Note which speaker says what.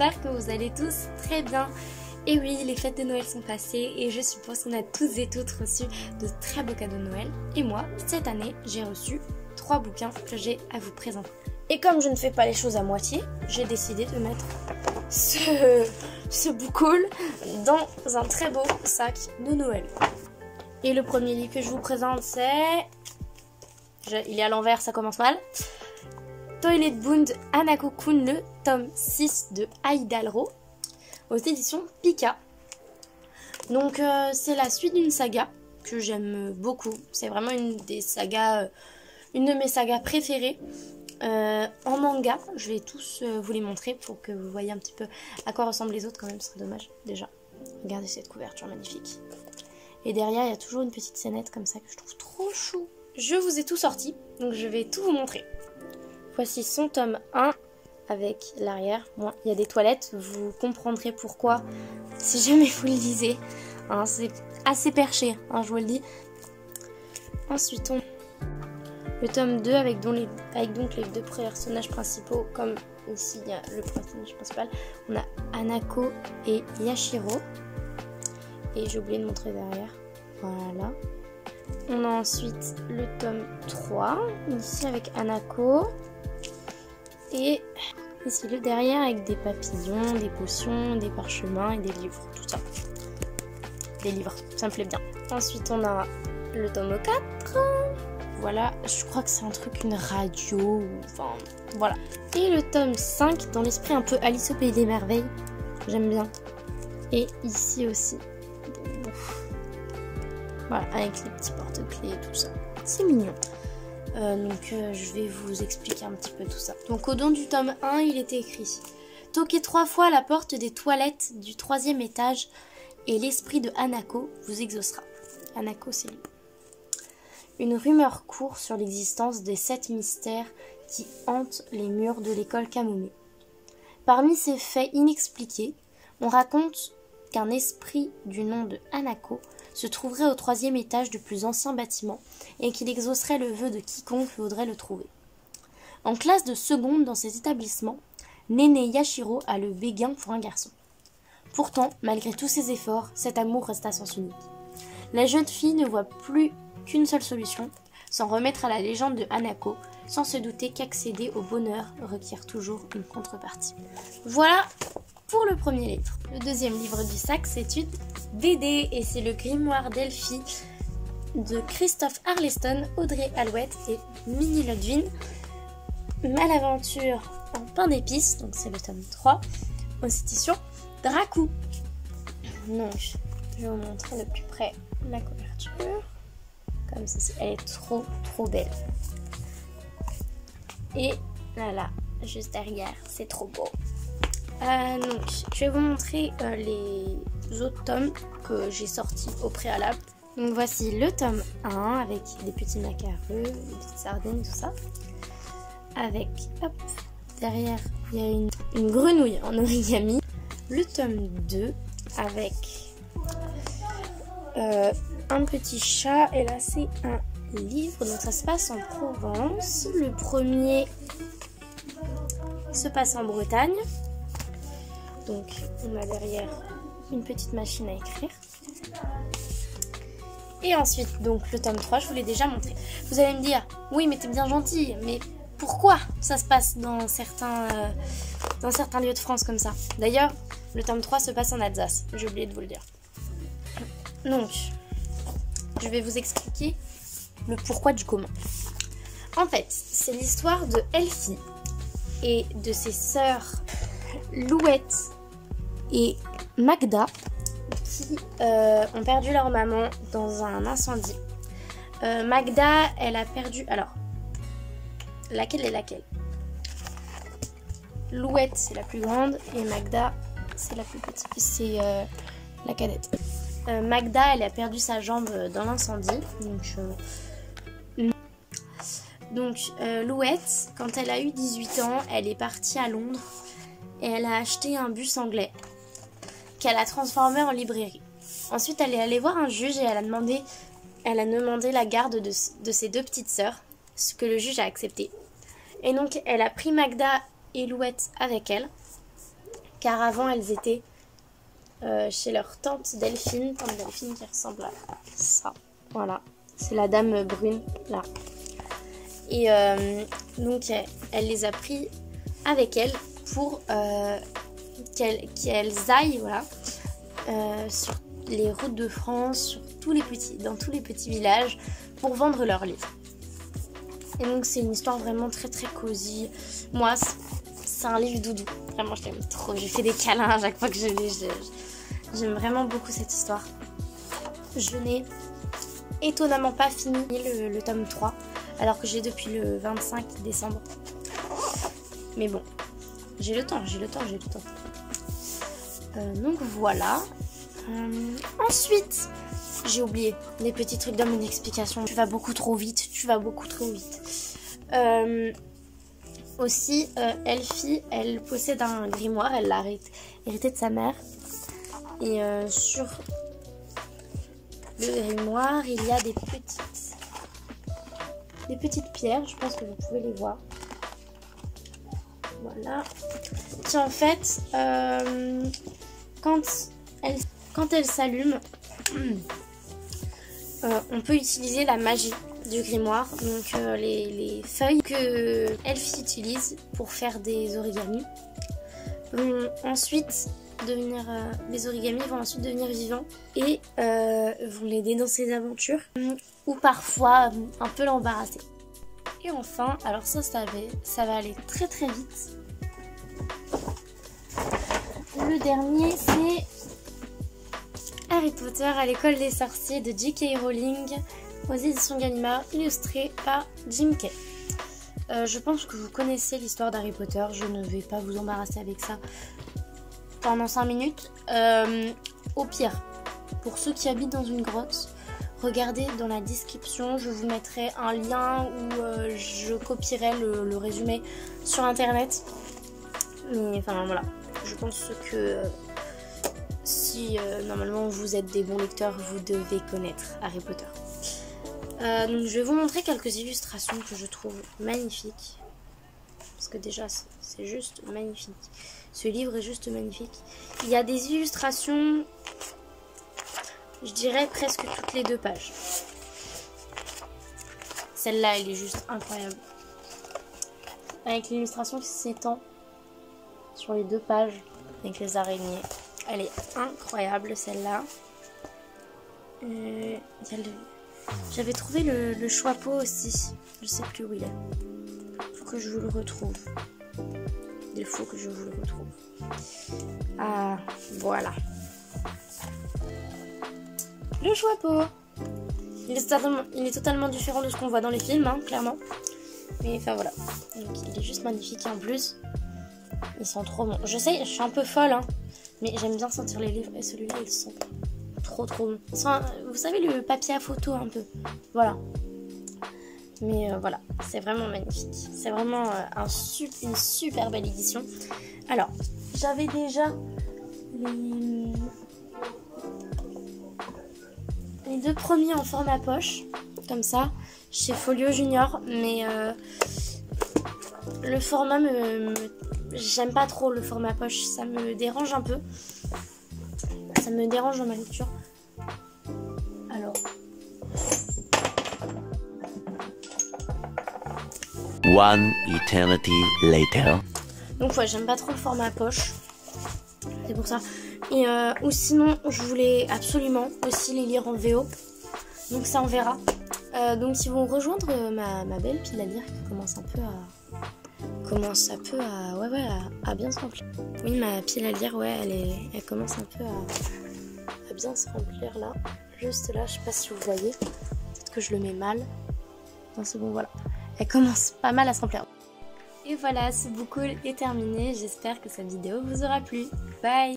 Speaker 1: j'espère que vous allez tous très bien. Et oui, les fêtes de Noël sont passées et je suppose qu'on a tous et toutes reçu de très beaux cadeaux de Noël. Et moi, cette année, j'ai reçu 3 bouquins que j'ai à vous présenter. Et comme je ne fais pas les choses à moitié, j'ai décidé de mettre ce book haul dans un très beau sac de Noël. Et le premier livre que je vous présente, c'est... Il est à l'envers, ça commence mal. Toilet Bound Hanako-kun, le tome 6 de Aïdalro, aux éditions Pika. Donc c'est la suite d'une saga que j'aime beaucoup. C'est vraiment une de mes sagas préférées. En manga, je vais tous vous les montrer pour que vous voyez un petit peu à quoi ressemblent les autres quand même, ce serait dommage. Déjà, regardez cette couverture magnifique. Et derrière, il y a toujours une petite scénette comme ça que je trouve trop chou. Je vous ai tout sorti, donc je vais tout vous montrer. Voici son tome 1 avec l'arrière. Bon, il y a des toilettes, vous comprendrez pourquoi si jamais vous le lisez. Hein, c'est assez perché, hein, je vous le dis. Ensuite, le tome 2 avec donc les 2 personnages principaux, comme ici il y a le personnage principal. On a Hanako et Yashiro. Et j'ai oublié de montrer derrière. Voilà. On a ensuite le tome 3, ici avec Hanako. Et ici le derrière avec des papillons, des potions, des parchemins et des livres, tout ça. Des livres, ça me plaît bien. Ensuite on a le tome 4. Voilà, je crois que c'est un truc, une radio, enfin voilà. Et le tome 5 dans l'esprit un peu Alice au Pays des Merveilles, j'aime bien. Et ici aussi. Voilà, avec les petits porte-clés et tout ça. C'est mignon. Je vais vous expliquer un petit peu tout ça. Donc au don du tome 1, il était écrit: toquez 3 fois à la porte des toilettes du 3e étage et l'esprit de Hanako vous exaucera. Hanako, c'est lui. Une rumeur court sur l'existence des 7 mystères qui hantent les murs de l'école Kamome. Parmi ces faits inexpliqués, on raconte qu'un esprit du nom de Hanako se trouverait au 3e étage du plus ancien bâtiment et qu'il exaucerait le vœu de quiconque voudrait le trouver. En classe de seconde dans ces établissements, l'aîné Yashiro a le béguin pour un garçon. Pourtant, malgré tous ses efforts, cet amour reste à sens unique. La jeune fille ne voit plus qu'une seule solution, s'en remettre à la légende de Hanako, sans se douter qu'accéder au bonheur requiert toujours une contrepartie. Voilà pour le premier livre. Le deuxième livre du sac, c'est une BD et c'est le Grimoire d'Elphie de Christophe Arleston, Audrey Alouette et Minnie Ludwin. Malaventure en pain d'épices, donc c'est le tome 3, aux éditions Dracou. Donc, je vais vous montrer de plus près la couverture. Comme ceci, elle est trop belle. Et là, juste derrière, c'est trop beau. Donc, je vais vous montrer les autres tomes que j'ai sortis au préalable. Donc, voici le tome 1 avec des petits macarons, des petites sardines, tout ça. Avec, hop, derrière, il y a une grenouille en origami. Le tome 2 avec un petit chat. Et là, c'est un livre. Donc, ça se passe en Provence. Le premier se passe en Bretagne. Donc, on a derrière une petite machine à écrire. Et ensuite, donc, le tome 3, je vous l'ai déjà montré. Vous allez me dire, oui, mais t'es bien gentille, mais pourquoi ça se passe dans certains lieux de France comme ça? D'ailleurs, le tome 3 se passe en Alsace, j'ai oublié de vous le dire. Donc, je vais vous expliquer le pourquoi du comment. En fait, c'est l'histoire de Elphie et de ses sœurs Louette et Magda qui ont perdu leur maman dans un incendie. Magda, elle a perdu... Alors, laquelle est laquelle? Louette, c'est la plus grande et Magda, c'est la plus petite. C'est la cadette. Magda, elle a perdu sa jambe dans l'incendie. Donc, Louette, quand elle a eu 18 ans, elle est partie à Londres et elle a acheté un bus anglais qu'elle a transformé en librairie. Ensuite, elle est allée voir un juge et elle a demandé la garde de ses 2 petites sœurs, ce que le juge a accepté. Et donc, elle a pris Magda et Louette avec elle car avant elles étaient chez leur tante Delphine qui ressemble à ça. Voilà, c'est la dame brune là. Et donc elle les a pris avec elle pour qu'elles aillent voilà, sur les routes de France, dans tous les petits villages pour vendre leurs livres. Et donc c'est une histoire vraiment très très cosy. Moi c'est un livre doudou, vraiment je l'aime trop, j'ai fait des câlins à chaque fois que je lis, j'aime vraiment beaucoup cette histoire. Je n'ai étonnamment pas fini le tome 3 alors que j'ai depuis le 25 décembre. Mais bon, j'ai le temps. Donc voilà. Ensuite, j'ai oublié les petits trucs dans mon explication. Tu vas beaucoup trop vite. Aussi, Elfie, elle possède un grimoire. Elle l'a hérité de sa mère. Et sur le grimoire, il y a des petites pierres. Je pense que vous pouvez les voir. Voilà. Qui en fait, quand elle s'allume, on peut utiliser la magie du grimoire. Donc les feuilles que Elfie utilise pour faire des origamis vont ensuite devenir les origamis vont ensuite devenir vivants et vont l'aider dans ses aventures ou parfois un peu l'embarrasser. Et enfin, alors ça va aller très très vite. Le dernier, c'est Harry Potter à l'école des sorciers de J.K. Rowling aux éditions Gallimard, illustré par Jim Kay. Je pense que vous connaissez l'histoire d'Harry Potter, je ne vais pas vous embarrasser avec ça pendant 5 minutes. Au pire, pour ceux qui habitent dans une grotte, regardez dans la description, je vous mettrai un lien où je copierai le résumé sur internet. Mais enfin voilà, je pense que si normalement vous êtes des bons lecteurs, vous devez connaître Harry Potter. Donc je vais vous montrer quelques illustrations que je trouve magnifiques. Parce que déjà c'est juste magnifique. Ce livre est juste magnifique. Il y a des illustrations, je dirais presque toutes les 2 pages. Celle-là, elle est juste incroyable. Avec l'illustration qui s'étend sur les 2 pages avec les araignées. Elle est incroyable celle-là. J'avais trouvé le Choixpeau aussi. Je sais plus où il est. Faut que je vous le retrouve. Il faut que je vous le retrouve. Ah, voilà. Le Choixpeau. Il est totalement différent de ce qu'on voit dans les films, hein, clairement. Mais enfin voilà. Donc il est juste magnifique et en plus, ils sont trop bons. Je sais, je suis un peu folle, hein, mais j'aime bien sentir les livres et celui-là, ils sont trop bons. Vous savez, le papier à photo un peu. Voilà. Mais voilà, c'est vraiment magnifique. C'est vraiment une super belle édition. Alors, j'avais déjà les 2 premiers en format poche, comme ça, chez Folio Junior. Mais le format j'aime pas trop le format poche. Ça me dérange un peu. Ça me dérange dans ma lecture. Alors...
Speaker 2: One eternity later.
Speaker 1: Donc ouais, j'aime pas trop le format poche. C'est pour ça. Et ou sinon, je voulais absolument aussi les lire en VO. Donc ça, on verra. Donc ils vont rejoindre ma belle pile à lire qui commence un peu à bien se remplir. Oui, ma pile à lire, ouais, elle commence un peu à bien se remplir là. Juste là, je sais pas si vous voyez. Peut-être que je le mets mal. Non, c'est bon, voilà. Elle commence pas mal à se remplir. Et voilà, ce book haul est terminé. J'espère que cette vidéo vous aura plu. Bye!